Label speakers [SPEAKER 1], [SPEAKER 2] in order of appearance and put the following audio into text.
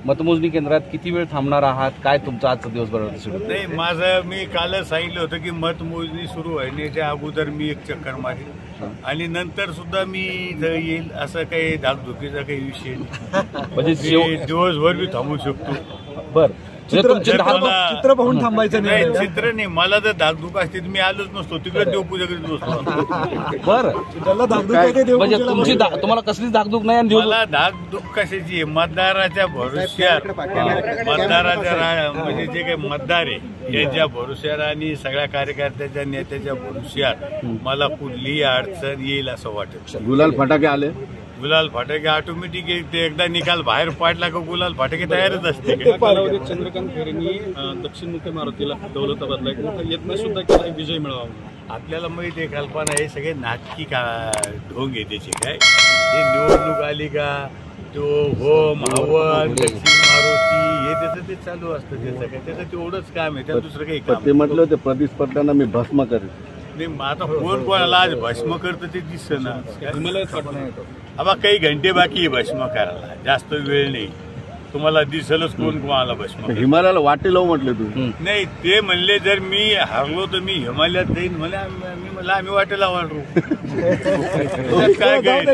[SPEAKER 1] मतमोजणी केंद्रात किती वेळ थांबणार आहात, काय तुमचा आजचा दिवसभर सुरू?
[SPEAKER 2] नाही, माझं मी कालच सांगितलं होतं की मतमोजणी सुरू होण्याच्या अगोदर मी एक चक्कर मारेन आणि नंतर सुद्धा मी इथं येईल. असं काही धाकधुकीचा काही विषय नाही. म्हणजे दिवसभर मी थांबू शकतो.
[SPEAKER 1] बर,
[SPEAKER 3] चित्र पाहून थांबायचं
[SPEAKER 2] नाही. चित्र नाही, मला जर धाकधुक असते तर मी आलोच नसतो, तिकडे देवपूजा करीत नसतो.
[SPEAKER 1] बरं, म्हणजे तुम्हाला कसलीच धाकधूक नाही?
[SPEAKER 2] मला धाकधूक कशाची आहे? मतदाराच्या भरोश्यावर, मतदाराच्या म्हणजे जे काही मतदार आहे याच्या भरोश्यावर आणि सगळ्या कार्यकर्त्याच्या नेत्याच्या भरोश्यावर मला कुठलीही अडचण येईल असं वाटत.
[SPEAKER 4] गुलाल फटाके आले,
[SPEAKER 2] गुलाल फटाके ऑटोमॅटिक ते एकदा निकाल बाहेर पाडला का गुलाल फटाके तयारच असते.
[SPEAKER 5] कालावधीत चंद्रकांत खैरेंनी दक्षिणमुखी मारुतीला दौलताबादला एक मोठा यत्न सुद्धा केला विजय मिळवावा.
[SPEAKER 2] आपल्याला माहिती आहे, कल्पना हे सगळे नाटकी ढोंग आहे त्याची. काय हे निवडणूक आली का तो होम हवन दक्षिण मारुती हे त्याचं ते चालू असतं. त्याचं काय, त्याचं तेवढंच काम आहे, त्यात दुसरं काही काम.
[SPEAKER 4] ते म्हटलं होते प्रतिस्पर्ध्यांना मी भस्म करेन.
[SPEAKER 2] नाही, आता कोण कोणाला आज भस्म करतं ते दिसतं ना. आबा काही घंटे बाकी आहे भस्म करायला, जास्त वेळ नाही. तुम्हाला दिसलच कोण कोणाला भस्म.
[SPEAKER 4] हिमालयाला वाटे लावू म्हटले तू?
[SPEAKER 2] नाही, ते म्हणले जर मी हरलो तर मी हिमालयात जाईन. मी म्हणलं आम्ही वाटेला वाढू. काय काय